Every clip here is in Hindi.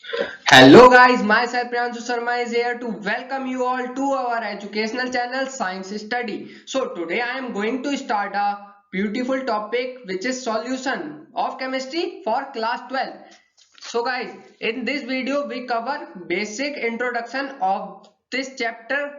Hello guys, myself Priyanshu Sharma is here to welcome you all to our educational channel Science Study. So today I am going to start a beautiful topic which is solution of chemistry for class 12. So guys, in this video we cover basic introduction of this chapter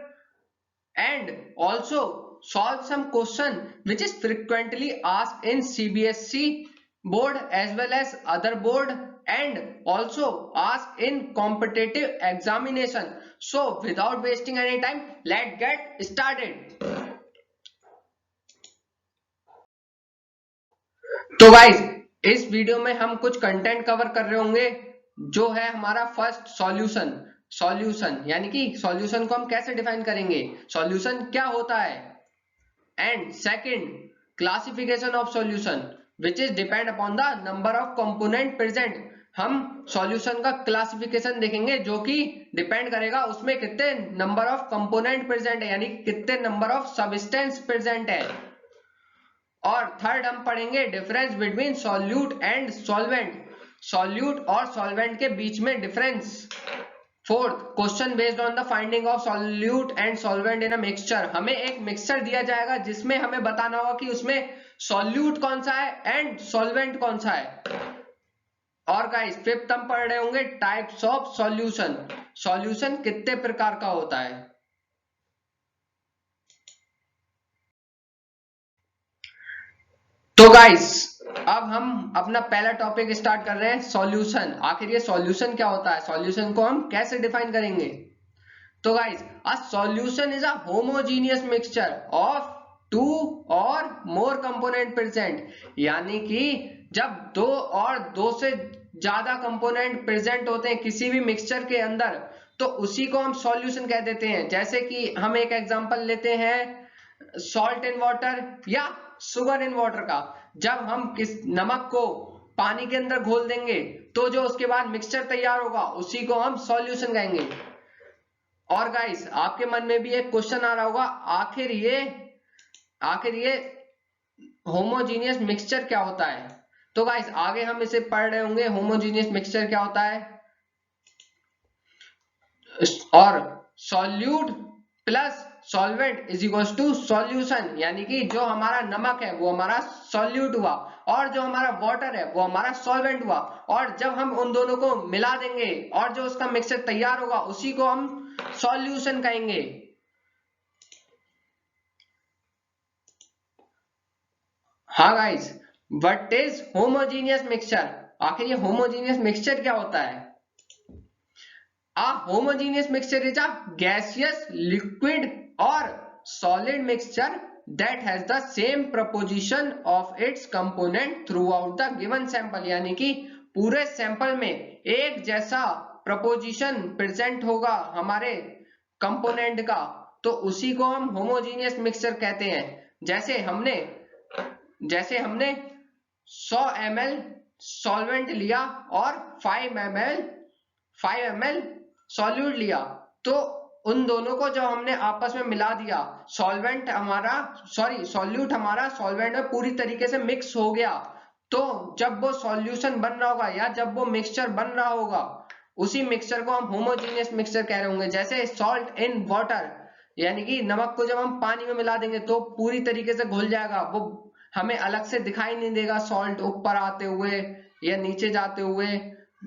and also solve some question which is frequently asked in CBSE board as well as other board and also asked in competitive examination. So without wasting any time, let's get started. तो गाइस, इस वीडियो में हम कुछ कंटेंट कवर कर रहे होंगे जो है हमारा फर्स्ट सॉल्यूशन यानी कि सॉल्यूशन को हम कैसे डिफाइन करेंगे, सॉल्यूशन क्या होता है, and second classification of solution which is depend upon the number of component present. हम सॉल्यूशन का क्लासिफिकेशन देखेंगे जो कि डिपेंड करेगा उसमें कितने नंबर ऑफ कंपोनेंट प्रेजेंट है यानी कितने नंबर ऑफ सब्सटेंस प्रेजेंट है। और थर्ड हम पढ़ेंगे difference between solute and solvent, solute और सॉल्वेंट के बीच में difference. Fourth question based on the finding of solute and solvent in a mixture, हमें एक मिक्सचर दिया जाएगा जिसमें हमें बताना होगा कि उसमें सॉल्यूट कौन सा है एंड सॉल्वेंट कौन सा है। और गाइस फिफ्थ हम पढ़ रहे होंगे टाइप्स ऑफ सॉल्यूशन, सॉल्यूशन कितने प्रकार का होता है। तो गाइस अब हम अपना पहला टॉपिक स्टार्ट कर रहे हैं सॉल्यूशन। आखिर ये सॉल्यूशन क्या होता है, सॉल्यूशन को हम कैसे डिफाइन करेंगे। तो guys a solution is a homogeneous mixture of two or more component present, यानी कि जब दो और दो से ज्यादा कंपोनेंट प्रेजेंट होते हैं किसी भी मिक्सचर के अंदर तो उसी को हम सॉल्यूशन कह देते हैं। जैसे कि हम एक एग्जांपल लेते हैं सॉल्ट इन वाटर या शुगर इन वाटर का। जब हम किस नमक को पानी के अंदर घोल देंगे तो जो उसके बाद मिक्सचर तैयार होगा उसी को हम सॉल्यूशन कहेंगे। और गाइस आपके मन में भी एक क्वेश्चन आ रहा होगा आखिर ये होमोजीनियस मिक्सचर क्या होता है। तो गाइस आगे हम इसे पढ़ रहे होंगे होमोजीनियस मिक्सचर क्या होता है। और solute plus solvent is equal to solution, यानी कि जो हमारा नमक है वो हमारा सॉल्यूट हुआ और जो हमारा वाटर है वो हमारा सॉल्वेंट हुआ। और जब हम उन दोनों को मिला देंगे और जो उसका मिक्सचर तैयार होगा उसी को हम सॉल्यूशन कहेंगे। हाँ guys, what is homogeneous mixture, आखिर ये होमोजीनियस मिक्सचर क्या होता है। A homogeneous mixture is a gaseous, liquid or solid mixture that has the same proportion of its component throughout the given sample, यानी कि पूरे सैंपल में एक जैसा प्रपोजिशन प्रेजेंट होगा हमारे कंपोनेंट का तो उसी को हम होमोजीनियस मिक्सचर कहते हैं। जैसे हमने 100 ml सॉल्वेंट लिया और 5 ml सॉल्यूट लिया तो उन दोनों को जब हमने आपस में मिला दिया सॉल्यूट हमारा सॉल्वेंट में पूरी तरीके से मिक्स हो गया तो जब वो सॉल्यूशन बन रहा होगा या जब वो मिक्सचर बन रहा होगा उसी मिक्सचर को हम होमोजीनियस मिक्सचर कह रहे होंगे। जैसे सॉल्ट इन वाटर, यानी कि नमक को जब हम पानी में मिला देंगे तो पूरी तरीके से घुल जाएगा, वो हमें अलग से दिखाई नहीं देगा सॉल्ट ऊपर आते हुए या नीचे जाते हुए।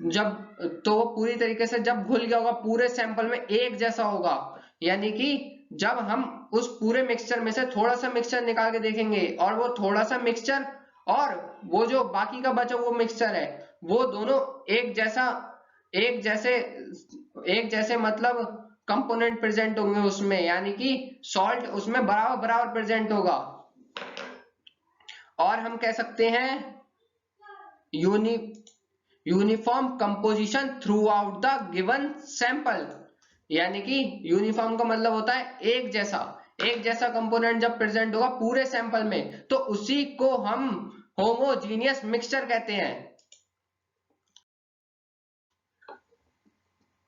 जब तो वो पूरी तरीके से जब घुल गया होगा पूरे सैंपल में एक जैसा होगा, यानी कि जब हम उस पूरे मिक्सचर में से थोड़ा सा मिक्सचर निकाल के देखेंगे और वो थोड़ा सा मिक्सचर और वो जो बाकी का बचा वो मिक्सचर है वो दोनों एक जैसे एक जैसे मतलब कंपोनेंट प्रेजेंट होंगे उसमें, यानी कि सॉल्ट उसमें बराबर बराबर प्रेजेंट होगा। और हम कह सकते हैं uniform composition through out the given sample, यानी कि यूनिफॉर्म का मतलब होता है एक जैसा कंपोनेंट जब प्रेजेंट होगा पूरे सैंपल में तो उसी को हम होमोजीनियस मिक्सचर कहते हैं।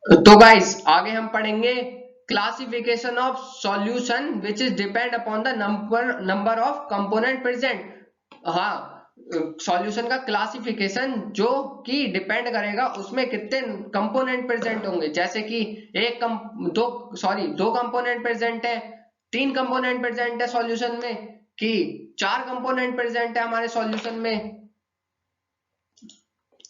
तो गाइस आगे हम पढ़ेंगे classification of solution which is depend upon the number of component present. हाँ, सॉल्यूशन का क्लासिफिकेशन जो कि डिपेंड करेगा उसमें कितने कंपोनेंट प्रेजेंट होंगे। जैसे कि दो कंपोनेंट प्रेजेंट है, 3 कंपोनेंट प्रेजेंट है सॉल्यूशन में, कि 4 कंपोनेंट प्रेजेंट है हमारे सॉल्यूशन में।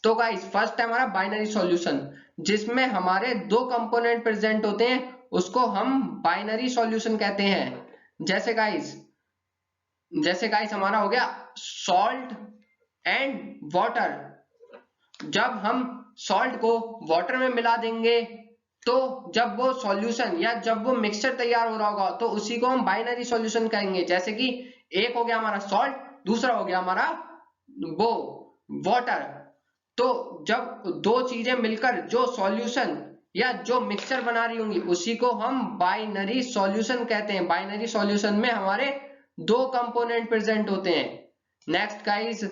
तो गाइस फर्स्ट है हमारा बाइनरी सॉल्यूशन, जिसमें हमारे 2 कंपोनेंट प्रेजेंट होते हैं, उसको हम बाइनरी सॉल्यूशन कहते हैं। जैसे गाइस हमारा हो गया सॉल्ट एंड वाटर। जब हम सॉल्ट को वाटर में मिला देंगे तो जब वो सॉल्यूशन या जब वो मिक्सचर तैयार हो रहा होगा तो उसी को हम बाइनरी सॉल्यूशन कहेंगे। जैसे कि एक हो गया हमारा सॉल्ट, दूसरा हो गया हमारा वो वाटर। तो जब दो चीजें मिलकर जो सॉल्यूशन या जो मिक्सचर बना रही होंगी उसी को हम बाइनरी सॉल्यूशन कहते हैं। बाइनरी सॉल्यूशन में हमारे 2 कंपोनेंट प्रेजेंट होते हैं। नेक्स्ट गाइस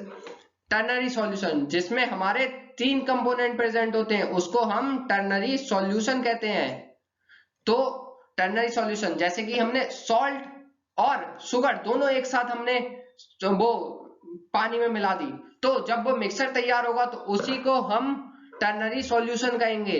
टर्नरी सॉल्यूशन, जिसमें हमारे 3 कंपोनेंट प्रेजेंट होते हैं, उसको हम टर्नरी सॉल्यूशन कहते हैं। तो टर्नरी सॉल्यूशन जैसे कि हमने सॉल्ट और शुगर दोनों एक साथ हमने वो पानी में मिला दी, तो जब वो मिक्सचर तैयार होगा तो उसी को हम टर्नरी सॉल्यूशन कहेंगे।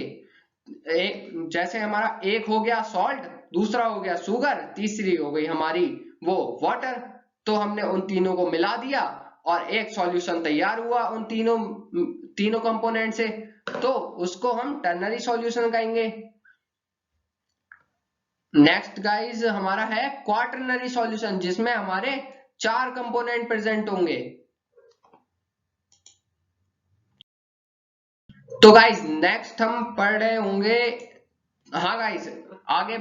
जैसे हमारा एक हो गया सॉल्ट, दूसरा हो गया शुगर, तीसरी हो गई हमारी वो वाटर। तो हमने उन तीनों को मिला दिया और एक सॉल्यूशन तैयार हुआ उन तीनों कंपोनेंट से, तो उसको हम टर्नरी सॉल्यूशन कहेंगे। नेक्स्ट गाइस हमारा है क्वाटरनरी सॉल्यूशन, जिसमें हमारे 4 कंपोनेंट प्रेजेंट होंगे। तो गाइस नेक्स्ट हम पढ़ रहे होंगे, हाँ गाइस आगे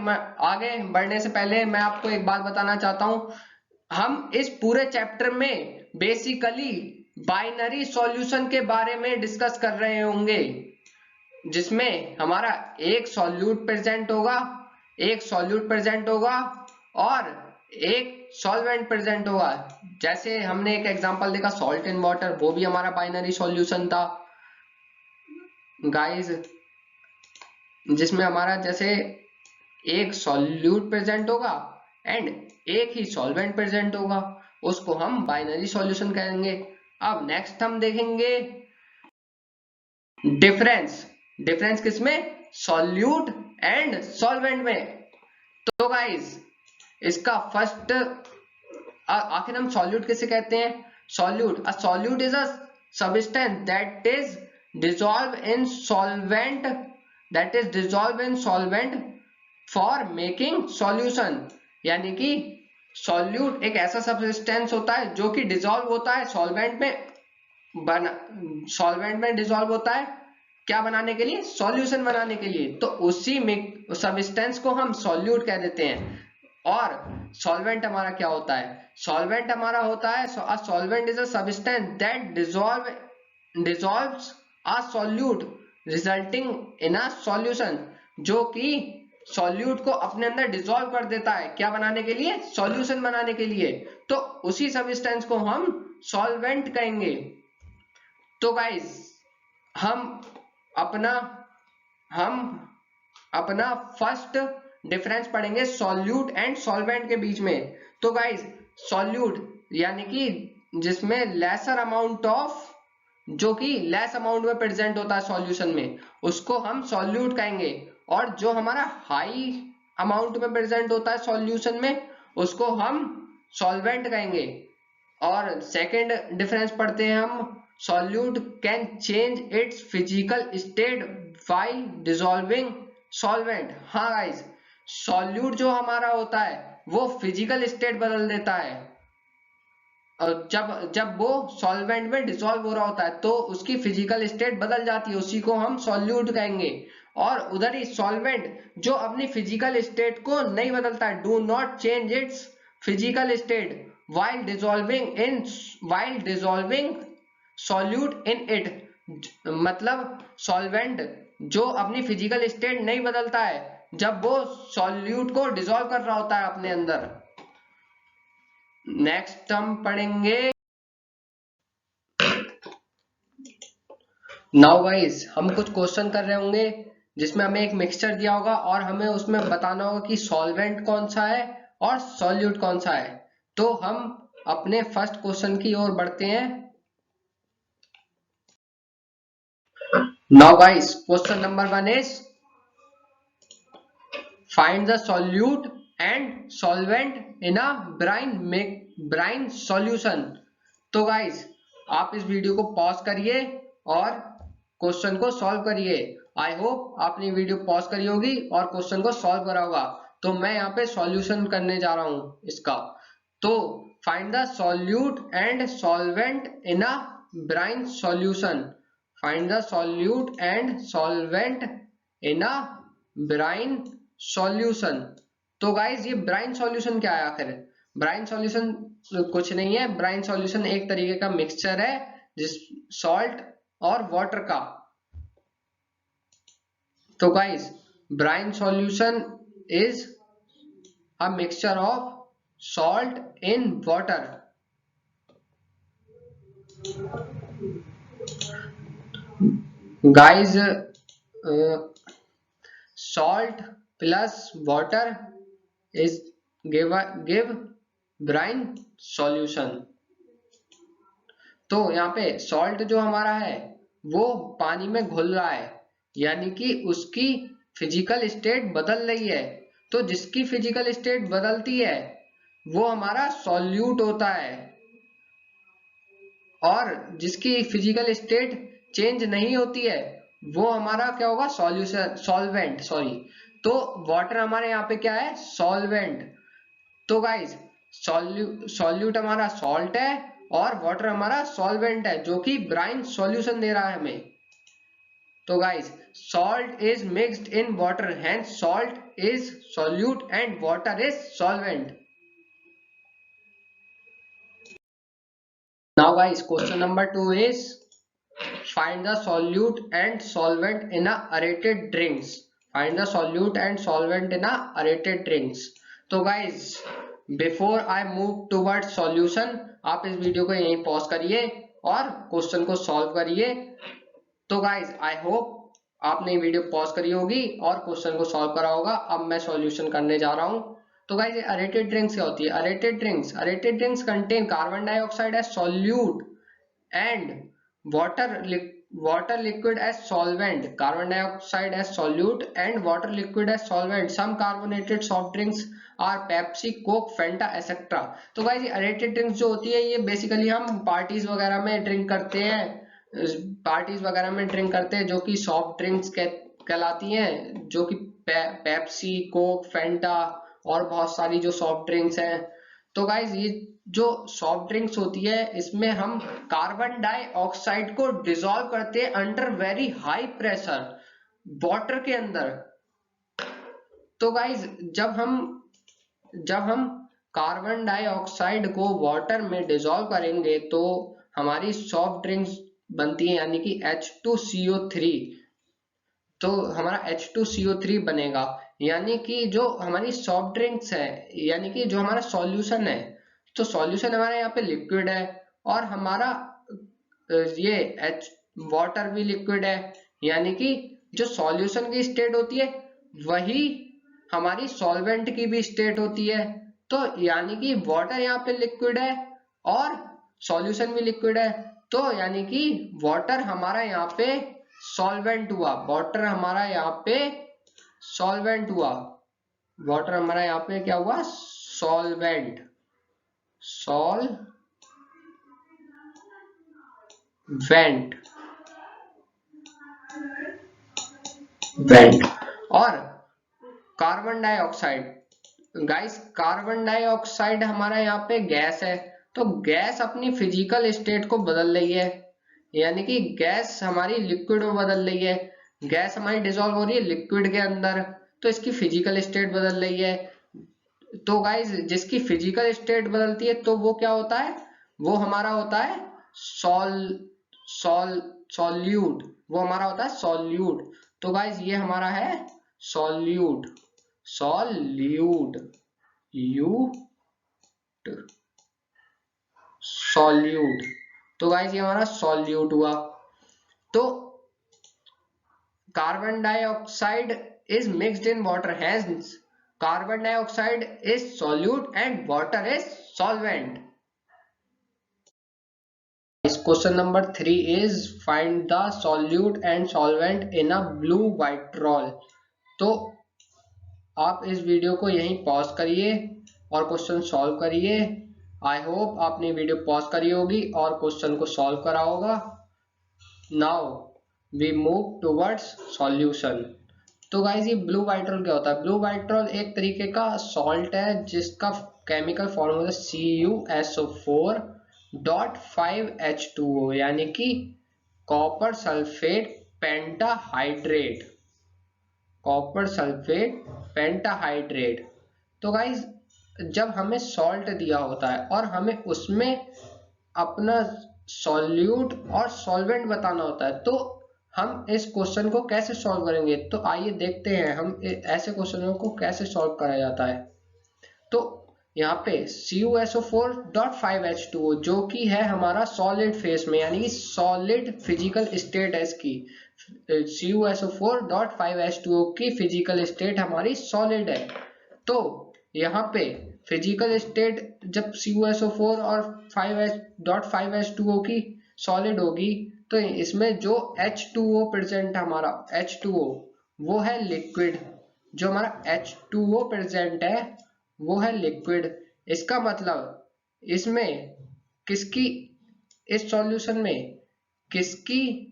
बढ़ने से पहले मैं आपको एक बात बताना चाहता हूं। हम इस पूरे चैप्टर में बेसिकली बाइनरी सॉल्यूशन के बारे में डिस्कस कर रहे होंगे, जिसमें हमारा एक सॉल्यूट प्रेजेंट होगा और एक सॉल्वेंट प्रेजेंट होगा। जैसे हमने एक एग्जांपल देखा सॉल्ट इन वाटर, वो भी हमारा बाइनरी सॉल्यूशन था गाइस, जिसमें हमारा जैसे एक सॉल्यूट प्रेजेंट होगा एंड एक ही सॉल्वेंट प्रेजेंट होगा, उसको हम बाइनरी सॉल्यूशन कहेंगे। अब नेक्स्ट हम देखेंगे डिफरेंस किसमें, सॉल्यूट एंड सॉल्वेंट में। तो गाइस इसका फर्स्ट, आखिर हम सॉल्यूट किसे कहते हैं? Solute is a substance that is dissolve in solvent for making solution. यानी कि सॉल्यूट एक ऐसा सब्सटेंस होता है जो कि डिजोल्व होता है सॉल्वेंट में डिजोल्व होता है क्या बनाने के लिए, सॉल्यूशन बनाने के लिए। तो उसी में सब्सटेंस को हम सॉल्यूट कह देते हैं। और सॉल्वेंट हमारा क्या होता है? सॉल्वेंट हमारा होता है solvent is a substance that dissolves a solute resulting in a solution, जो कि सॉल्यूट को अपने अंदर डिसॉल्व कर देता है क्या बनाने के लिए, सॉल्यूशन बनाने के लिए। तो उसी सब्सटेंस को हम सॉल्वेंट कहेंगे। तो गाइस हम अपना फर्स्ट डिफरेंस पढ़ेंगे सॉल्यूट एंड सॉल्वेंट के बीच में। तो गाइस सॉल्यूट यानी कि जिसमें लेसर अमाउंट ऑफ, जो कि लेस अमाउंट में प्रेजेंट होता है सॉल्यूशन में, उसको हम सॉल्यूट कहेंगे। और जो हमारा हाई अमाउंट में प्रेजेंट होता है सॉल्यूशन में, उसको हम सॉल्वेंट कहेंगे। और सेकंड डिफरेंस पढ़ते हैं हम, solute can change it's physical state while dissolving solvent. हाँ गाइस सॉल्यूट जो हमारा होता है वो फिजिकल स्टेट बदल देता है। जब वो सॉल्वेंट में डिसॉल्व हो रहा होता है तो उसकी फिजिकल स्टेट बदल जाती है, उसी को हम सॉल्यूट कहेंगे। और उधर ही सॉल्वेंट जो अपनी फिजिकल स्टेट को नहीं बदलता है, do not change it's physical state while dissolving solute in it। मतलब सॉल्वेंट जो अपनी फिजिकल स्टेट नहीं बदलता है जब वो सॉल्यूट को डिसॉल्व कर रहा होता है अपने अंदर। नेक्स्ट हम पढ़ेंगे, नाउ गाइस हम कुछ क्वेश्चन कर रहे होंगे जिसमें हमें एक मिक्सचर दिया होगा और हमें उसमें बताना होगा कि सॉल्वेंट कौन सा है और सॉल्यूट कौन सा है। तो हम अपने फर्स्ट क्वेश्चन की ओर बढ़ते हैं। Now guys, question number 1 is find the solute and solvent in a brine solution। तो गाइस आप इस वीडियो को पॉज करिए और क्वेश्चन को सॉल्व करिए। आई होप आपने वीडियो पॉज करी होगी और क्वेश्चन को सॉल्व करा होगा। तो मैं यहाँ पे सॉल्यूशन करने जा रहा हूँ इसका। तो find the solute and solvent in a brine solution. Find the solute and solvent in a brine solution. तो गाइज ये ब्राइन सॉल्यूशन क्या है आखिर? ब्राइन सॉल्यूशन कुछ नहीं है। ब्राइन सॉल्यूशन एक तरीके का मिक्सचर है जिस सॉल्ट और वाटर का। तो guys brine solution is a mixture of salt in water. Guys salt plus water is give brine solution। तो यहाँ पे salt जो हमारा है वो पानी में घुल रहा है, यानी कि उसकी फिजिकल स्टेट बदल रही है। तो जिसकी फिजिकल स्टेट बदलती है वो हमारा सॉल्यूट होता है, और जिसकी फिजिकल स्टेट चेंज नहीं होती है वो हमारा क्या होगा? Solution solvent sorry. तो वाटर हमारे यहाँ पे क्या है? सॉल्वेंट। तो गाइस सॉल्यूट हमारा सॉल्ट है और वाटर हमारा सॉल्वेंट है जो कि ब्राइन सॉल्यूशन दे रहा है हमें। तो guys salt is mixed in water, hence salt is solute and water is solvent. Now guys, question number 2 is find the solute and solvent in a aerated drinks। Find the solute and solvent in a aerated drinks। तो guys before I move towards solution, आप इस वीडियो को यहीं पॉज करिए और क्वेश्चन को सॉल्व करिए। तो गाइज आई होप आपने वीडियो पॉज करी होगी और क्वेश्चन को सॉल्व करा होगा। अब मैं सॉल्यूशन करने जा रहा हूँ। तो गाइज अरेटेड ड्रिंक्स क्या होती है? Aerated drinks contain carbon dioxide as solute and water liquid as solvent, carbon dioxide as solute and water liquid as solvent। Some carbonated soft drinks are Pepsi, Coke, Fanta etc। तो गाइस ये aerated drinks जो होती है ये बेसिकली हम पार्टीज वगैरह में ड्रिंक करते हैं, जो कि सॉफ्ट ड्रिंक्स कहलाती हैं, जो कि पेप्सी, कोक, फेंटा और बहुत सारी जो सॉफ्ट ड्रिंक्स हैं। तो गाइज ये जो सॉफ्ट ड्रिंक्स होती है इसमें हम कार्बन डाइऑक्साइड को डिसॉल्व करते हैं under very high pressure water के अंदर। तो गाइज जब हम कार्बन डाइऑक्साइड को वाटर में डिसॉल्व करेंगे तो हमारी सॉफ्ट ड्रिंक्स बनती है, यानी कि H2CO3। तो हमारा H2CO3 बनेगा, यानी कि जो हमारी सॉफ्ट ड्रिंक्स है, यानी कि जो हमारा सॉल्यूशन है, तो सॉल्यूशन हमारे यहाँ पे लिक्विड है और हमारा ये एच वाटर भी लिक्विड है, यानी कि जो सॉल्यूशन की स्टेट होती है वही हमारी सॉल्वेंट की भी स्टेट होती है। तो यानी कि वाटर यहाँ पे लिक्विड है और सॉल्यूशन भी लिक्विड है, तो यानी कि वाटर हमारा यहाँ पे सॉल्वेंट हुआ। वाटर हमारा यहाँ पे सॉल्वेंट हुआ। वाटर हमारा यहाँ पे क्या हुआ? सॉल्वेंट, सॉल्वेंट वेंट। और carbon dioxide, guys carbon dioxide हमारा यहाँ पे गैस है। तो गैस अपनी फिजिकल स्टेट को बदल रही है, यानी कि गैस हमारी लिक्विड में बदल रही है। गैस हमारी डिसॉल्व हो रही है लिक्विड के अंदर, तो इसकी फिजिकल स्टेट बदल रही है। तो गाइस जिसकी फिजिकल स्टेट बदलती है तो वो क्या होता है? वो हमारा होता है सॉल्यूट। वो हमारा होता है सॉल्यूट। तो गाइस ये हमारा है सॉल्यूट, सॉल्यूट सॉल्यूट। तो गाइस ये हमारा सॉल्यूट हुआ। तो carbon dioxide is mixed in water, hence carbon dioxide is solute and water is solvent। Question number 3 is find the solute and solvent in a blue vitriol. तो आप इस वीडियो को यहीं पॉज करिए और क्वेश्चन सॉल्व करिए। आई होप आपने वीडियो पॉज करी होगी और क्वेश्चन को सॉल्व करा होगा। Now we move towards solution. तो गाइस ये ब्लू वाइट्रॉल क्या होता है? ब्लू वाइट्रॉल एक तरीके का सॉल्ट है जिसका केमिकल फॉर्मूला CuSO4.5H2O यानी कि copper sulphate pentahydrate. Copper sulphate pentahydrate. तो गाइस जब हमें सॉल्ट दिया होता है और हमें उसमें अपना सॉल्यूट और सॉल्वेंट बताना होता है, तो हम इस क्वेश्चन को कैसे सॉल्व करेंगे? तो आइए देखते हैं हम ऐसे क्वेश्चनों को कैसे सॉल्व करा जाता है। तो यहाँ पे CuSO4.5H2O जो कि है हमारा सॉलिड फेस में, यानी कि सॉलिड फिजिकल स्टेट है इसकी। CuSO4.5H2O की फिजिकल स्टेट हमारी सॉलिड है। तो यहाँ पे फिजिकल स्टेट जब CuSO4 और 5H.5H2O की सॉलिड होगी तो इसमें जो H2O प्रेजेंट है, हमारा H2O वो है लिक्विड। जो हमारा H2O प्रेजेंट है वो है लिक्विड। इसका मतलब इसमें किसकी, इस सॉल्यूशन में किसकी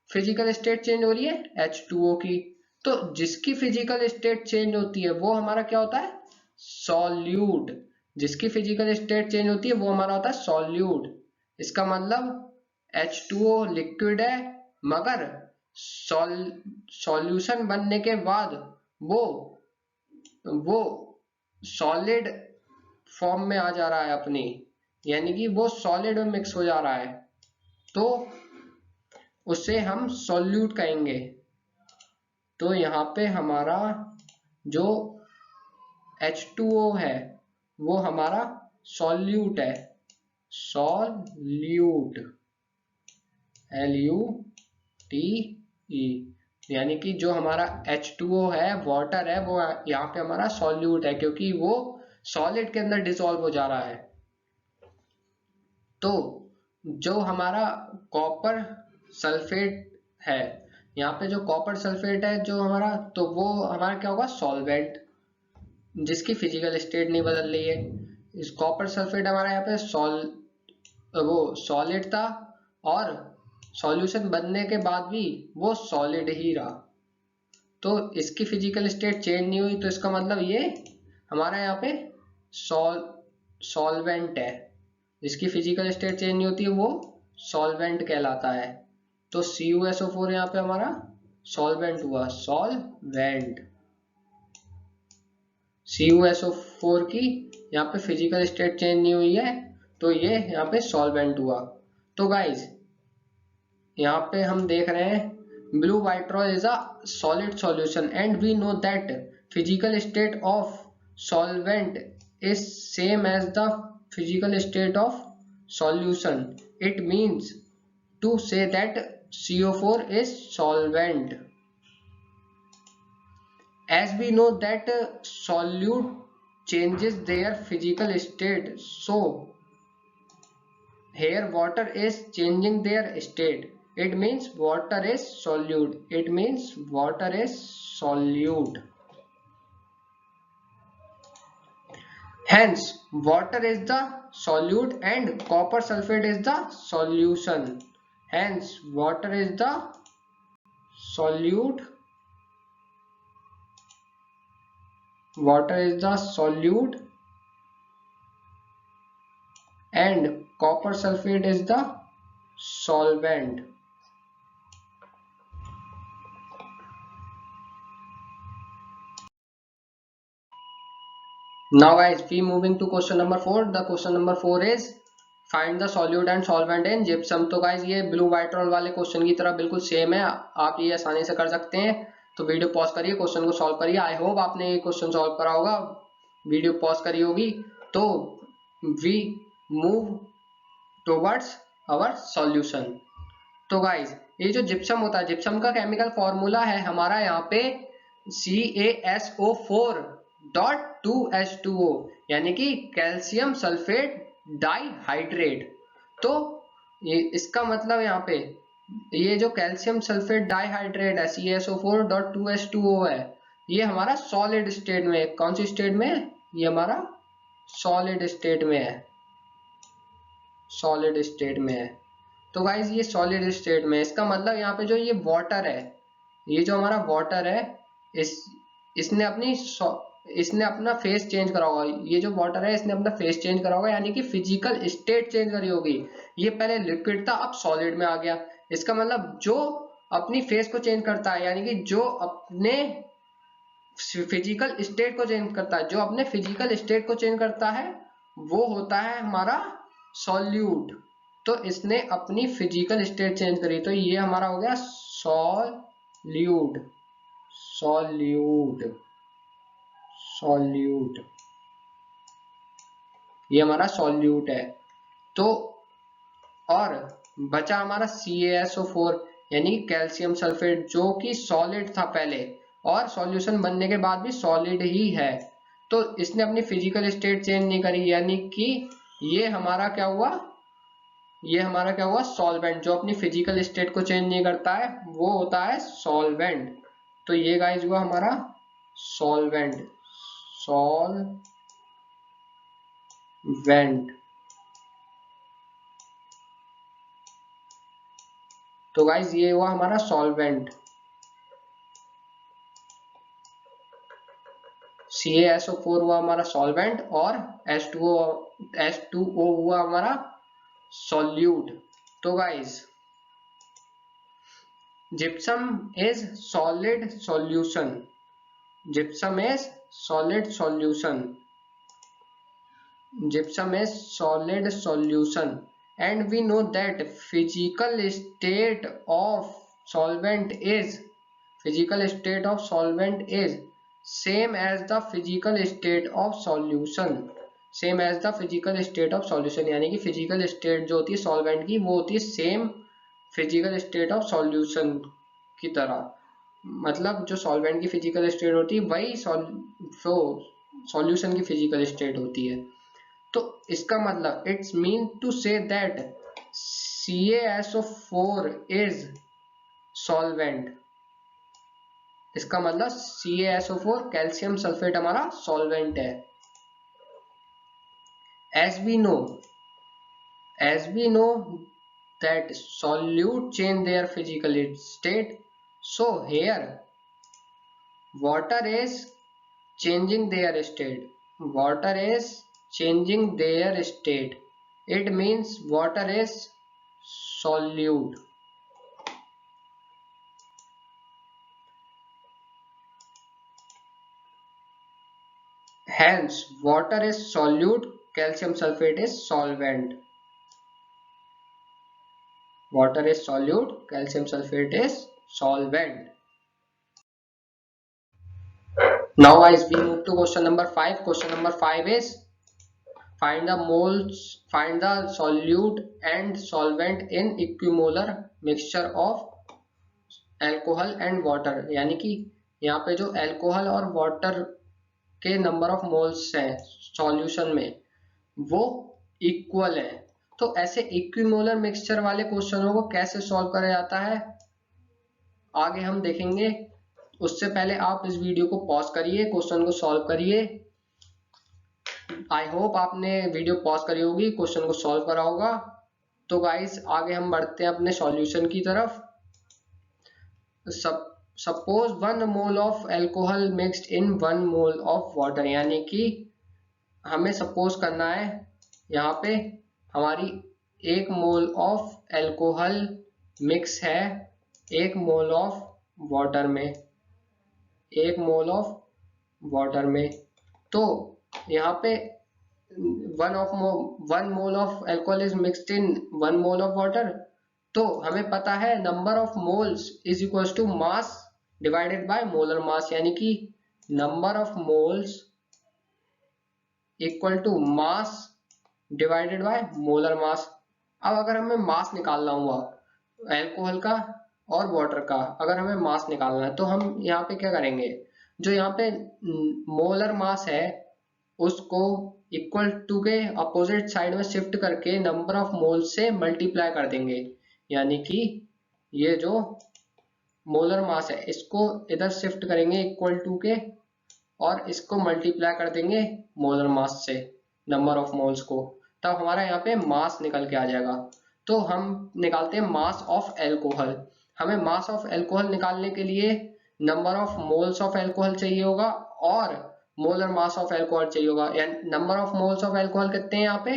फिजिकल स्टेट चेंज हो रही है? H2O की। तो जिसकी फिजिकल स्टेट चेंज होती है वो हमारा क्या होता है? सॉल्यूट। जिसकी फिजिकल स्टेट चेंज होती है वो हमारा होता है सॉल्यूट। इसका मतलब H2O लिक्विड है, मगर सॉल्यूशन बनने के बाद वो सॉलिड फॉर्म में आ जा रहा है अपनी, यानी कि वो सॉलिड में मिक्स हो जा रहा है, तो उसे हम सॉल्यूट कहेंगे। तो यहाँ पे हमारा जो H2O है वो हमारा सॉल्यूट है, सॉल्यूट LUTE, यानी कि जो हमारा H2O है, वाटर है, वो यहाँ पे हमारा सॉल्यूट है क्योंकि वो सॉलिड के अंदर डिसॉल्व हो जा रहा है। तो जो हमारा कॉपर सल्फेट है, यहाँ पे जो कॉपर सल्फेट है जो हमारा, तो वो हमारा क्या होगा? सॉल्वेंट, जिसकी फिजिकल स्टेट नहीं बदल रही है। इस कॉपर सल्फेट हमारा यहाँ पे वो सॉलिड था और सॉल्यूशन बनने के बाद भी वो सॉलिड ही रहा, तो इसकी फिजिकल स्टेट चेंज नहीं हुई, तो इसका मतलब ये हमारा यहाँ पे सॉल्वेंट है। जिसकी फिजिकल स्टेट चेंज नहीं होती है वो सॉल्वेंट कहलाता है। तो CuSO4 यहाँ पे हमारा सॉल्वेंट हुआ, सॉल्वेंट। CuSO4 की यहाँ पे फिजिकल स्टेट चेंज नहीं हुई है, तो ये यहाँ पे सॉल्वेंट हुआ। तो गाइज यहाँ पे हम देख रहे हैं blue vitriol is a solid solution and we know that physical state of solvent is same as the physical state of solution. It means to say that CO4 is solvent. As we know that solute changes their physical state, so here water is changing their state. It means water is solute. It means water is solute. Hence, water is the solute and copper sulfate is the solution. Hence, water is the solute. Water is the solute and copper sulfate is the solvent. Now guys, we moving to question number 4. The question number 4 is find the solute and solvent in gypsum. तो guys ये ब्लू वाइट्रॉल वाले क्वेश्चन की तरह बिल्कुल सेम है, आप ये आसानी से कर सकते हैं। तो वीडियो पॉज करिए, क्वेश्चन को सॉल्व करिए। आई होप आपने ये क्वेश्चन सॉल्व करा होगा, वीडियो पॉज करी होगी। तो we move towards our solution. तो गाइज ये जो जिप्सम होता है, जिप्सम का केमिकल फॉर्मूला है हमारा यहाँ पे CaSO4.2H2O, यानी कि कैल्शियम सल्फेट डाइहाइड्रेट। तो ये इसका मतलब यहाँ पे ये जो कैल्शियम सल्फेट डाइहाइड्रेट है CaSO4.2H2O है, ये हमारा सॉलिड स्टेट में, कौन सी स्टेट में है? ये हमारा सॉलिड स्टेट में है, सॉलिड स्टेट में है। तो गाइज ये सॉलिड स्टेट में है, इसका मतलब यहाँ पे जो ये वाटर है, ये जो हमारा वाटर है, इस इसने अपना फेस चेंज करा होगा। ये जो वाटर है इसने अपना फेस चेंज करा होगा, यानी कि फिजिकल स्टेट चेंज करी होगी। ये पहले लिक्विड था, अब सॉलिड में आ गया। इसका मतलब जो अपनी फेस को चेंज करता है, यानी कि जो अपने फिजिकल स्टेट को चेंज करता है, जो अपने फिजिकल स्टेट को चेंज करता है, वो होता है हमारा सॉल्यूट। तो इसने अपनी फिजिकल स्टेट चेंज करी, तो ये हमारा हो गया सॉल्यूट, सॉल्यूट, सॉल्यूट। ये हमारा सॉल्यूट है। तो और बचा हमारा CaSO4 यानी कैल्शियम सल्फेट, जो कि सॉलिड था पहले और सॉल्यूशन बनने के बाद भी सॉलिड ही है। तो इसने अपनी फिजिकल स्टेट चेंज नहीं करी, यानी कि ये हमारा क्या हुआ, ये हमारा क्या हुआ, सॉल्वेंट। जो अपनी फिजिकल स्टेट को चेंज नहीं करता है वो होता है सॉल्वेंट। तो ये गाइस हुआ हमारा सॉल्वेंट, सॉल्वेंट। तो गाइस ये हुआ हमारा सॉल्वेंट। CaSO4 हुआ हमारा सॉल्वेंट और H2O हुआ हमारा सॉल्यूट। तो guys gypsum is solid solution, gypsum is solid solution, gypsum is solid solution, and we know that physical state of solvent is, physical state of solvent is same as the physical state of solution, same as the physical state of solution, यानी कि physical state जो होती है solvent की वो होती है same physical state of solution की तरह। मतलब जो सॉल्वेंट की फिजिकल स्टेट होती है वही सॉल्यूशन की फिजिकल स्टेट होती है। तो इसका मतलब it's mean to say that CaSO4 is solvent. इसका मतलब CaSO4 कैल्शियम सल्फेट हमारा सॉल्वेंट है। as we know that solute change their physical state, so here water is changing their state, water is changing their state, it means water is solute। hence water is solute, calcium sulfate is solvent, water is solute, calcium sulfate is solvent। Now guys we move to question number 5. Question number 5 is find the moles, find the solute and solvent in equimolar mixture of alcohol and water, यानी कि यहाँ पे जो अल्कोहल और वाटर के नंबर ऑफ मोल्स हैं सॉल्यूशन में वो इक्वल है। तो ऐसे इक्विमोलर मिक्सचर वाले क्वेश्चनों को कैसे सॉल्व करा जाता है आगे हम देखेंगे। उससे पहले आप इस वीडियो को पॉज करिए, क्वेश्चन को सॉल्व करिए। आई होप आपने वीडियो पॉज करी होगी, क्वेश्चन को सॉल्व करा होगा। तो गाइस आगे हम बढ़ते हैं अपने सॉल्यूशन की तरफ। Suppose 1 mole of alcohol mixed in 1 mole of water, यानी कि हमें सपोज करना है यहाँ पे हमारी 1 मोल ऑफ अल्कोहल मिक्स है 1 मोल ऑफ वाटर में, 1 मोल ऑफ वाटर में। तो यहाँ पे 1 mole of alcohol is mixed in 1 mole of water. तो हमें पता है number of moles is equal to mass divided by molar mass, यानी कि number of moles equal to mass divided by molar mass. अब अगर हमें मास निकालना हुआ अल्कोहल का और वाटर का, अगर हमें मास निकालना है तो हम यहाँ पे क्या करेंगे, जो यहाँ पे मोलर मास है उसको इक्वल टू के अपोजिट साइड में शिफ्ट करके नंबर ऑफ मोल से मल्टीप्लाई कर देंगे, यानी कि ये जो मोलर मास है इसको इधर शिफ्ट करेंगे इक्वल टू के और इसको मल्टीप्लाई कर देंगे मोलर मास से, नंबर ऑफ मोल्स को, तब हमारा यहाँ पे मास निकल के आ जाएगा। तो हम निकालते हैं मास ऑफ एल्कोहल। हमें मास ऑफ एल्कोहल निकालने के लिए number of moles of alcohol चाहिए होगा और मोलर मास ऑफ एल्कोहल चाहिए होगा। यानी number of moles of alcohol कितने हैं यहाँ पे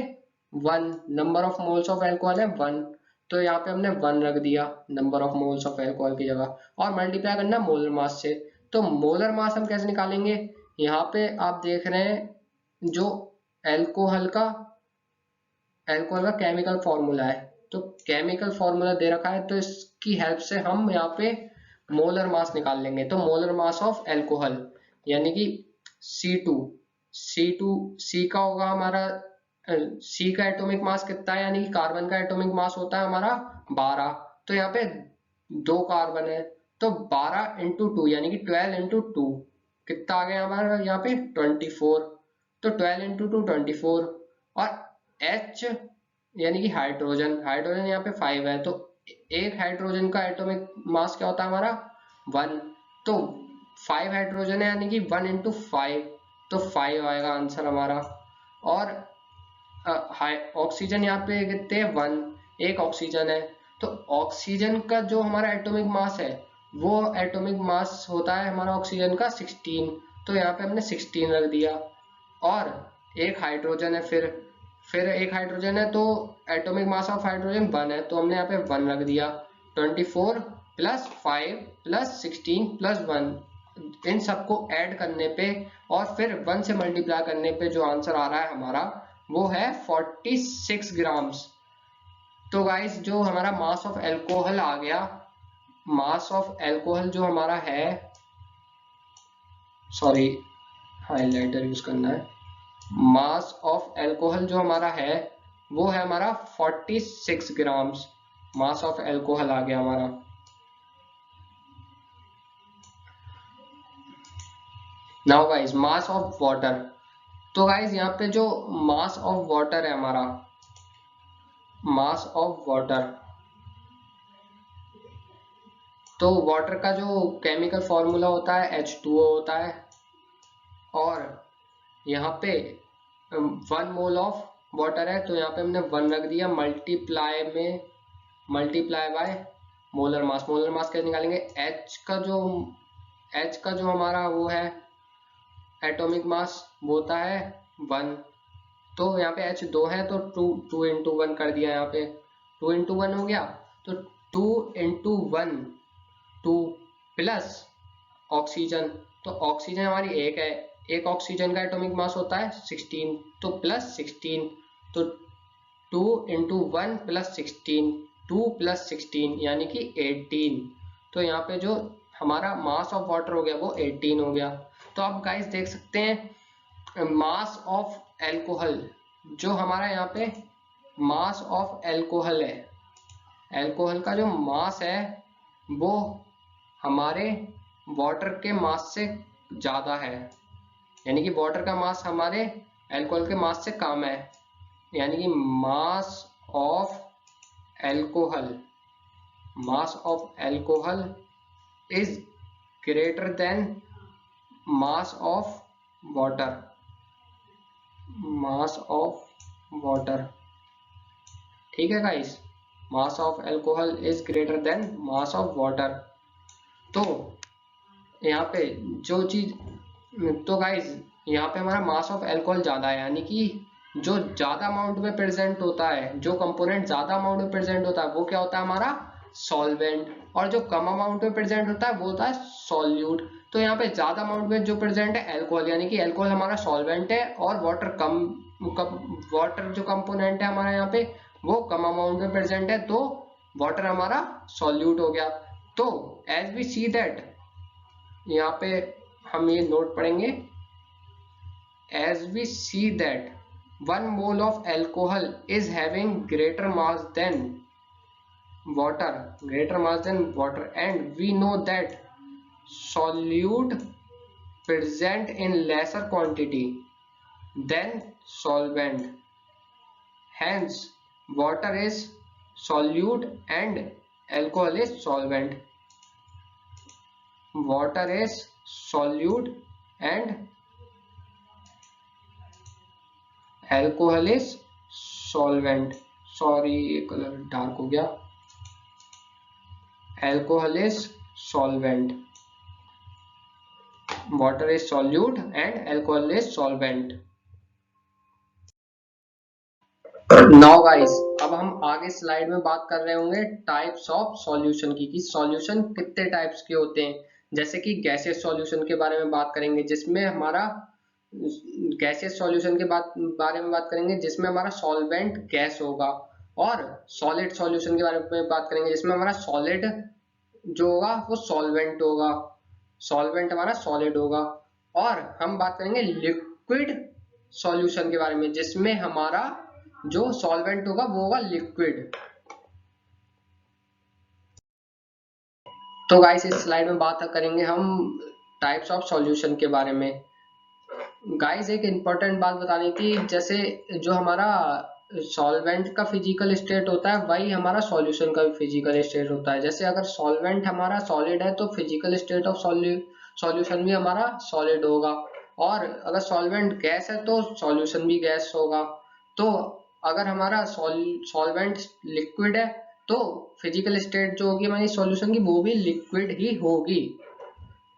1, number of moles of alcohol है 1, तो यहाँ पे हमने 1 रख दिया number of moles of alcohol की जगह, और मल्टीप्लाई करना मोलर मास से। तो मोलर मास हम कैसे निकालेंगे, यहाँ पे आप देख रहे हैं जो एल्कोहल का केमिकल फॉर्मूला है, तो केमिकल फॉर्मूला दे रखा है, तो इसकी हेल्प से हम यहाँ पे मोलर मास निकाल लेंगे। तो मोलर मास ऑफ एल्कोहल यानी कि C का होगा हमारा, C का एटॉमिक मास कितना है, यानी कि कार्बन का एटॉमिक मास होता है हमारा 12, तो यहाँ पे 2 कार्बन है, तो 12 इंटू 2 यानी कि 12 इंटू 2 कितना आ गया हमारा यहाँ पे 24, तो 12 इंटू 2 24, और H यानी कि हाइड्रोजन यहाँ पे 5 है, तो एक हाइड्रोजन का एटॉमिक मास क्या होता है हमारा 1, तो 5 हाइड्रोजन है यानी कि 1 इंटू 5, तो 5 आएगा आंसर हमारा। और ऑक्सीजन यहाँ पे कितने 1, एक ऑक्सीजन है, तो ऑक्सीजन का जो हमारा एटॉमिक मास है वो एटॉमिक मास होता है हमारा ऑक्सीजन का 16, तो यहाँ पे हमने 16 रख दिया। और एक हाइड्रोजन है, फिर एक हाइड्रोजन है, तो एटॉमिक मास ऑफ हाइड्रोजन 1 है, तो हमने यहाँ पे 1 रख दिया। 24 प्लस 5 प्लस 16 प्लस 1, इन सबको ऐड करने पे और फिर 1 से मल्टीप्लाई करने पे जो आंसर आ रहा है हमारा वो है 46 ग्राम्स। तो गाइस जो हमारा मास ऑफ एल्कोहल आ गया, मास ऑफ एल्कोहल जो हमारा है, सॉरी हाइलाइटर यूज करना है, मास ऑफ एल्कोहल जो हमारा है वो है हमारा 46 ग्राम्स, मास ऑफ एल्कोहल आ गया हमारा। Now guys mass of water, तो गाइस यहाँ पे जो मास ऑफ वाटर है हमारा, मास ऑफ वाटर, तो वाटर का जो केमिकल फॉर्मूला होता है H2O होता है, और यहाँ पे 1 मोल ऑफ वाटर है, तो यहाँ पे हमने 1 रख दिया, multiply by molar mass. Molar mass कैसे निकालेंगे, H का जो हमारा वो है एटॉमिक मास वो होता है 1, तो यहाँ पे H 2 है, तो 2 इंटू 1 कर दिया, यहाँ पे 2 इंटू 1 हो गया, तो 2 इंटू 1 2 प्लस ऑक्सीजन, तो ऑक्सीजन हमारी एक है, एक ऑक्सीजन का एटॉमिक मास होता है 16, तो प्लस 16, तो 2 इंटू 1 प्लस 16, 2 प्लस 16 यानी कि 18, तो यहाँ पे जो हमारा मास ऑफ वाटर हो गया वो 18 हो गया। तो आप गाइस देख सकते हैं मास ऑफ एल्कोहल, जो हमारा यहाँ पे मास ऑफ एल्कोहल है, एल्कोहल का जो मास है वो हमारे वाटर के मास से ज़्यादा है, यानी कि वाटर का मास हमारे एल्कोहल के मास से कम है, यानी कि mass of alcohol is greater then mass of water, ठीक है guys, mass of alcohol is greater then mass of water. तो यहाँ पे जो चीज, तो गाइस यहाँ पे हमारा मास ऑफ एल्कोहल ज्यादा है, यानी कि जो ज्यादा अमाउंट में प्रेजेंट होता है, जो कंपोनेंट ज्यादा अमाउंट में प्रेजेंट होता है वो क्या होता है हमारा सॉल्वेंट, और जो कम अमाउंट में प्रेजेंट होता है वो होता है सॉल्यूट। तो यहाँ पे ज्यादा अमाउंट में जो प्रेजेंट है एल्कोहल, यानी कि एल्कोहल हमारा सॉल्वेंट है, और वाटर जो कंपोनेंट है हमारा यहाँ पे वो कम अमाउंट में प्रेजेंट है, तो वाटर हमारा सॉल्यूट हो गया। तो एज वी सी दैट, यहाँ पे हम ये नोट पढ़ेंगे, as we see that 1 mole of alcohol is having greater mass than water, and we know that solute present in lesser quantity than solvent. Hence, water is solute and alcohol is solvent. Water is solute and alcohol is solvent. Sorry, ये कलर डार्क हो गया. Alcohol is solvent. Water is solute and alcohol is solvent. Now guys, अब हम आगे स्लाइड में बात कर रहे होंगे टाइप्स ऑफ सॉल्यूशन की, कि सॉल्यूशन कितने टाइप्स के होते हैं. जैसे कि गैसियस सॉल्यूशन के बारे में बात करेंगे, जिसमें हमारा गैसियस सॉल्यूशन के बारे में बात करेंगे जिसमें हमारा सॉल्वेंट गैस होगा. और सॉलिड सॉल्यूशन के बारे में बात करेंगे जिसमें हमारा सॉलिड जो होगा वो सॉल्वेंट होगा, सॉल्वेंट हमारा सॉलिड होगा. और हम बात करेंगे लिक्विड सॉल्यूशन के बारे में जिसमें हमारा जो सॉल्वेंट होगा वो होगा लिक्विड. तो गाइस, इस स्लाइड में बात करेंगे हम टाइप्स ऑफ सॉल्यूशन के बारे में. गाइस, एक इम्पोर्टेंट बात बतानी थी, जैसे जो हमारा सॉल्वेंट का फिजिकल स्टेट होता है वही हमारा सॉल्यूशन का भी फिजिकल स्टेट होता है. जैसे अगर सॉल्वेंट हमारा सॉलिड है तो फिजिकल स्टेट ऑफ सॉल्यूशन भी हमारा सॉलिड होगा. और अगर सॉल्वेंट गैस है तो सॉल्यूशन भी गैस होगा. तो अगर हमारा सॉल्वेंट लिक्विड है तो फिजिकल स्टेट जो होगी हमारी सॉल्यूशन की वो भी लिक्विड ही होगी.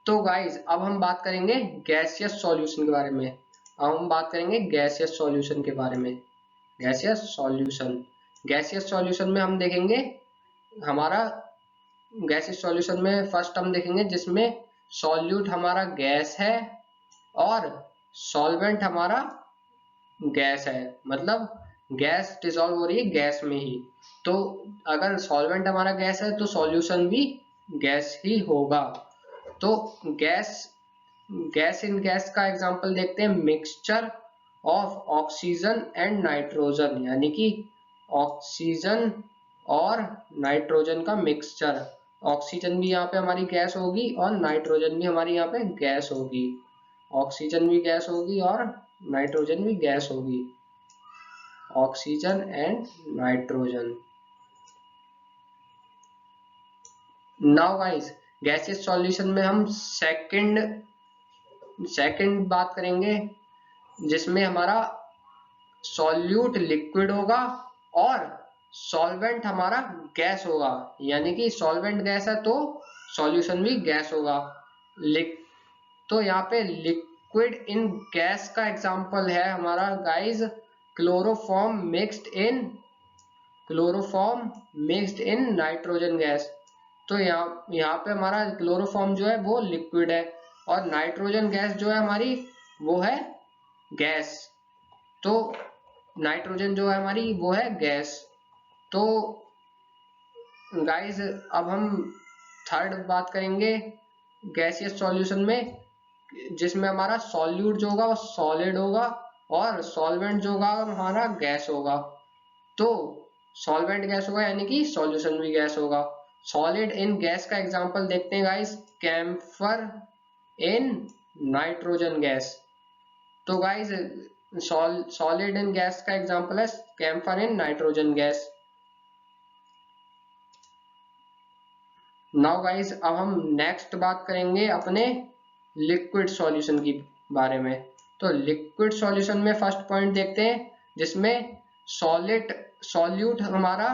तो गाइज, अब हम बात करेंगे गैसियस सॉल्यूशन के बारे में. अब हम बात करेंगे गैसियस सॉल्यूशन के बारे में. गैसियस सॉल्यूशन, गैसियस सॉल्यूशन में हम देखेंगे हमारा गैसियस सॉल्यूशन में फर्स्ट हम देखेंगे जिसमें सॉल्यूट हमारा गैस है और सॉल्वेंट हमारा गैस है. मतलब गैस डिसॉल्व हो रही है गैस में ही. तो अगर सॉल्वेंट हमारा गैस है तो सॉल्यूशन भी गैस ही होगा. तो गैस इन गैस का एग्जांपल देखते हैं, mixture of oxygen and nitrogen, यानी कि ऑक्सीजन और नाइट्रोजन का मिक्सचर. ऑक्सीजन भी यहाँ पे हमारी गैस होगी और नाइट्रोजन भी हमारी यहाँ पे गैस होगी. ऑक्सीजन भी गैस होगी और नाइट्रोजन भी गैस होगी. Oxygen and nitrogen. Now guys, gaseous solution में हम सेकंड बात करेंगे जिसमें हमारा सॉल्यूट लिक्विड होगा और सॉल्वेंट हमारा गैस होगा. यानी कि सॉल्वेंट गैस है तो सॉल्यूशन भी गैस होगा. तो यहाँ पे लिक्विड इन गैस का एग्जांपल है हमारा गाइस क्लोरोफॉर्म मिक्स्ड इन नाइट्रोजन गैस. तो यहाँ पे हमारा क्लोरोफॉर्म जो है वो लिक्विड है और नाइट्रोजन गैस जो है हमारी वो है गैस. तो नाइट्रोजन जो है हमारी वो है गैस. तो गाइस, अब हम थर्ड बात करेंगे गैसियस सॉल्यूशन में जिसमें हमारा सॉल्यूट जो होगा वो सॉलिड होगा और सॉल्वेंट जो होगा हमारा गैस होगा. तो सॉल्वेंट गैस होगा यानी कि सॉल्यूशन भी गैस होगा. सॉलिड इन गैस का एग्जांपल देखते हैं guys, camphor in nitrogen gas. तो गाइस, सॉलिड इन गैस का एग्जांपल है camphor in nitrogen gas. Now guys, अब हम नेक्स्ट बात करेंगे अपने लिक्विड सॉल्यूशन की बारे में. तो लिक्विड सॉल्यूशन में फर्स्ट पॉइंट देखते हैं जिसमें सॉल्यूट हमारा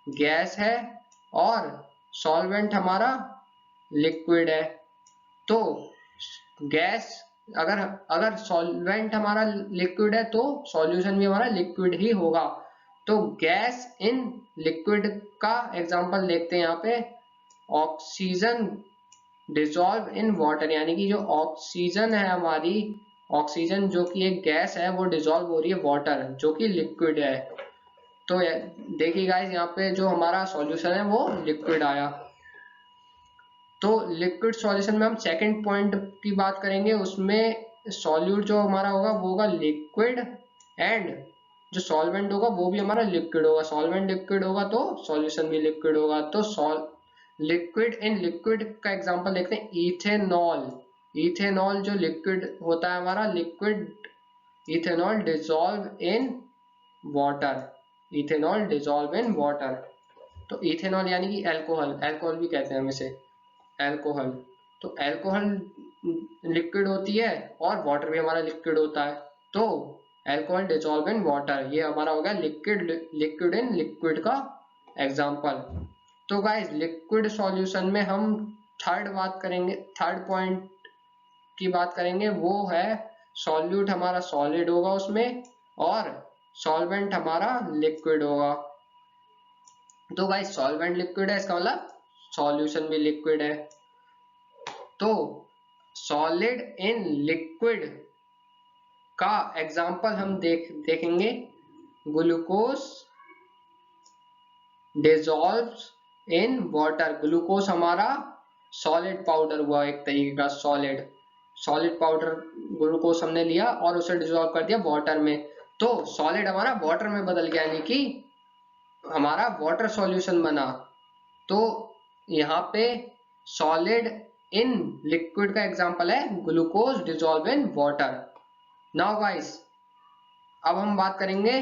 गैस है और सॉल्वेंट हमारा लिक्विड है. तो गैस अगर सॉल्वेंट हमारा लिक्विड है तो सॉल्यूशन भी हमारा लिक्विड ही होगा. तो गैस इन लिक्विड का एग्जांपल देखते हैं यहाँ पे, ऑक्सीजन डिसॉल्व इन वाटर, यानी कि जो ऑक्सीजन है हमारी, ऑक्सीजन जो कि एक गैस है वो डिसॉल्व हो रही है वाटर जो कि लिक्विड है. तो देखिए गाइस, यहाँ पे जो हमारा सॉल्यूशन है वो लिक्विड आया. तो लिक्विड सॉल्यूशन में हम सेकंड पॉइंट की बात करेंगे, उसमें सॉल्यूट जो हमारा होगा वो होगा लिक्विड एंड जो सॉल्वेंट होगा वो भी हमारा लिक्विड होगा. सॉल्वेंट लिक्विड होगा तो सॉल्यूशन भी लिक्विड होगा. तो लिक्विड इन लिक्विड का एग्जांपल देखते हैं, इथेनॉल. इथेनॉल जो लिक्विड होता है हमारा, liquid ethanol dissolve in water, ethanol dissolve in water. तो इथेनॉल यानी कि अल्कोहल, अल्कोहल भी कहते हैं हम इसे, अल्कोहल। तो अल्कोहल लिक्विड होती है और वाटर भी हमारा लिक्विड होता है, तो अल्कोहल डिजॉल्व इन वाटर, ये हमारा हो गया लिक्विड, लिक्विड इन लिक्विड का एग्जाम्पल। तो गाइस लिक्विड सॉल्यूशन में हम थर्ड बात करेंगे, थर्ड पॉइंट की बात करेंगे, वो है सॉल्यूट हमारा सॉलिड होगा उसमें और सॉल्वेंट हमारा लिक्विड होगा। तो गाइस सॉल्वेंट लिक्विड है, इसका मतलब सॉल्यूशन भी लिक्विड है। तो सॉलिड इन लिक्विड का एग्जाम्पल हम देखेंगे, glucose dissolves in water. Glucose हमारा सॉलिड पाउडर हुआ, एक तरीके का सॉलिड, सॉलिड पाउडर ग्लूकोज हमने लिया और उसे डिजॉल्व कर दिया वाटर में, तो सॉलिड हमारा वाटर में बदल गया, यानी कि हमारा वाटर सॉल्यूशन बना। तो यहाँ पे सॉलिड इन लिक्विड का एग्जांपल है glucose dissolve in water. Now guys अब हम बात करेंगे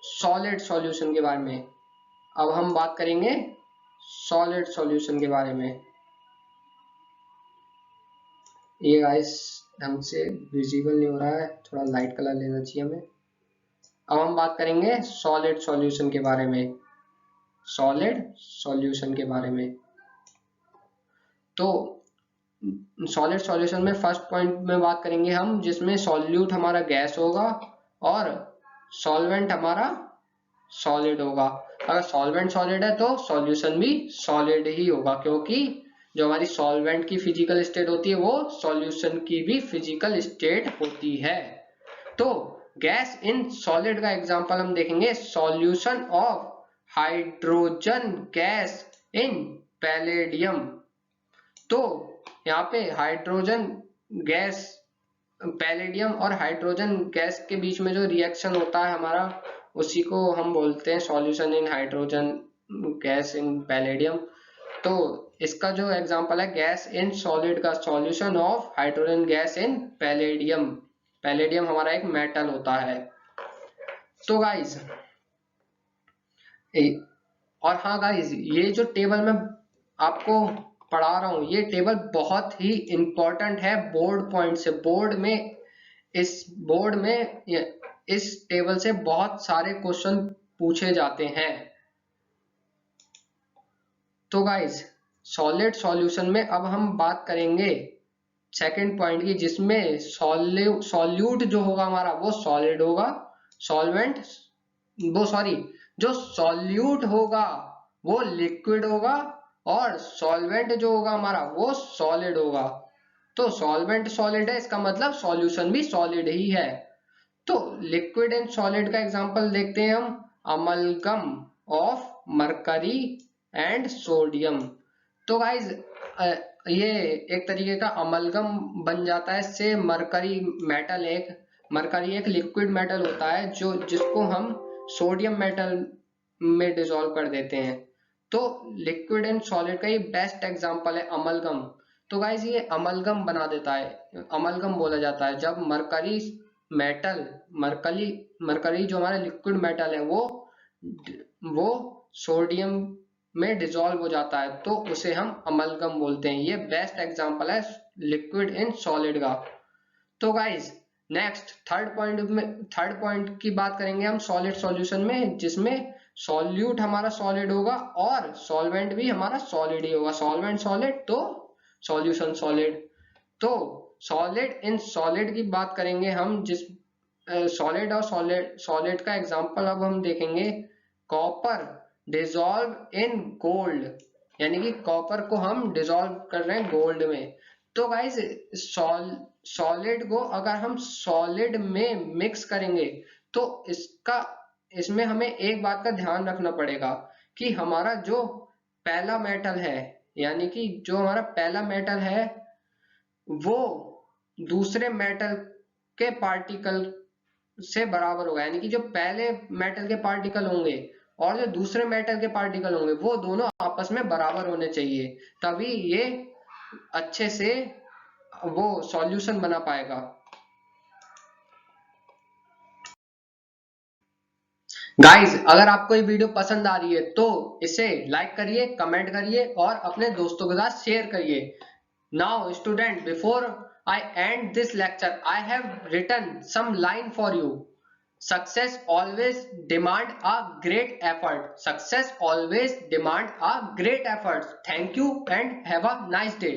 सॉलिड सॉल्यूशन के बारे में, अब हम बात करेंगे सॉलिड सॉल्यूशन के बारे में। ये गाइस हमसे विजिबल नहीं हो रहा है, थोड़ा लाइट कलर लेना चाहिए हमें। अब हम बात करेंगे सॉलिड सॉल्यूशन के बारे में, सॉलिड सॉल्यूशन के बारे में। तो सॉलिड सॉल्यूशन में फर्स्ट पॉइंट में बात करेंगे हम, जिसमें सॉल्यूट हमारा गैस होगा और सॉल्वेंट हमारा सॉलिड होगा। अगर सॉल्वेंट सॉलिड है तो सॉल्यूशन भी सॉलिड ही होगा, क्योंकि जो हमारी सॉल्वेंट की फिजिकल स्टेट होती है वो सॉल्यूशन की भी फिजिकल स्टेट होती है। तो गैस इन सॉलिड का एग्जांपल हम देखेंगे, solution of hydrogen gas in palladium. तो यहाँ पे हाइड्रोजन गैस, पैलेडियम और हाइड्रोजन गैस के बीच में जो रिएक्शन होता है हमारा, उसी को हम बोलते हैं solution in hydrogen gas in palladium. तो इसका जो एग्जांपल है गैस इन सॉलिड का, solution of hydrogen gas in palladium. Palladium हमारा एक मेटल होता है। तो गाइज और हाँ गाइज, ये जो टेबल मैं आपको पढ़ा रहा हूँ, ये टेबल बहुत ही इंपॉर्टेंट है बोर्ड पॉइंट से। बोर्ड में इस टेबल से बहुत सारे क्वेश्चन पूछे जाते हैं। तो गाइज सॉलिड सॉल्यूशन में अब हम बात करेंगे सेकंड पॉइंट की, जिसमें सॉल्यूट जो होगा हमारा वो सॉलिड होगा, सॉल्वेंट वो सॉरी जो सॉल्यूट होगा वो लिक्विड होगा और सॉल्वेंट जो होगा हमारा वो सॉलिड होगा। तो सॉल्वेंट सॉलिड है, इसका मतलब सॉल्यूशन भी सॉलिड ही है। तो लिक्विड एंड सॉलिड का एग्जांपल देखते हैं हम, amalgam of mercury and sodium. तो गाइज ये एक तरीके का अमलगम बन जाता है, इससे मरकरी मेटल, मरकरी एक लिक्विड मेटल होता है जो जिसको हम सोडियम मेटल में डिसॉल्व कर देते हैं। तो लिक्विड एंड सॉलिड का ये बेस्ट एग्जांपल है अमलगम। तो गाइज ये अमलगम बना देता है, अमलगम बोला जाता है जब मरकरी मेटल, मरकरी जो हमारा लिक्विड मेटल है वो सोडियम में डिसॉल्व हो जाता है, तो उसे हम अमलगम बोलते हैं। ये बेस्ट एग्जांपल है लिक्विड इन सॉलिड का। तो गाइज नेक्स्ट थर्ड पॉइंट की बात करेंगे हम सॉलिड सॉल्यूशन में, जिसमें सॉल्यूट हमारा सॉलिड होगा और सॉल्वेंट भी हमारा सॉलिड ही होगा। सॉल्वेंट सॉलिड तो सॉल्यूशन सॉलिड। तो सॉलिड इन सॉलिड की बात करेंगे हम, जिस सॉलिड और सॉलिड का एग्जांपल अब हम देखेंगे, कॉपर डिसॉल्व इन गोल्ड, यानी कि कॉपर को हम डिसॉल्व कर रहे हैं गोल्ड में। तो गाइज सॉलिड को अगर हम सॉलिड में मिक्स करेंगे तो इसमें हमें एक बात का ध्यान रखना पड़ेगा कि हमारा जो पहला मेटल है, यानी कि जो हमारा पहला मेटल है वो दूसरे मेटल के पार्टिकल से बराबर होगा, यानी कि जो पहले मेटल के पार्टिकल होंगे और जो दूसरे मेटल के पार्टिकल होंगे वो दोनों आपस में बराबर होने चाहिए, तभी ये अच्छे से वो सॉल्यूशन बना पाएगा। गाइस, अगर आपको ये वीडियो पसंद आ रही है तो इसे लाइक करिए, कमेंट करिए और अपने दोस्तों के साथ शेयर करिए। Now student, before I end this lecture, I have written some line for you. Success always demand a great effort. Success always demand a great effort. Thank you and have a nice day.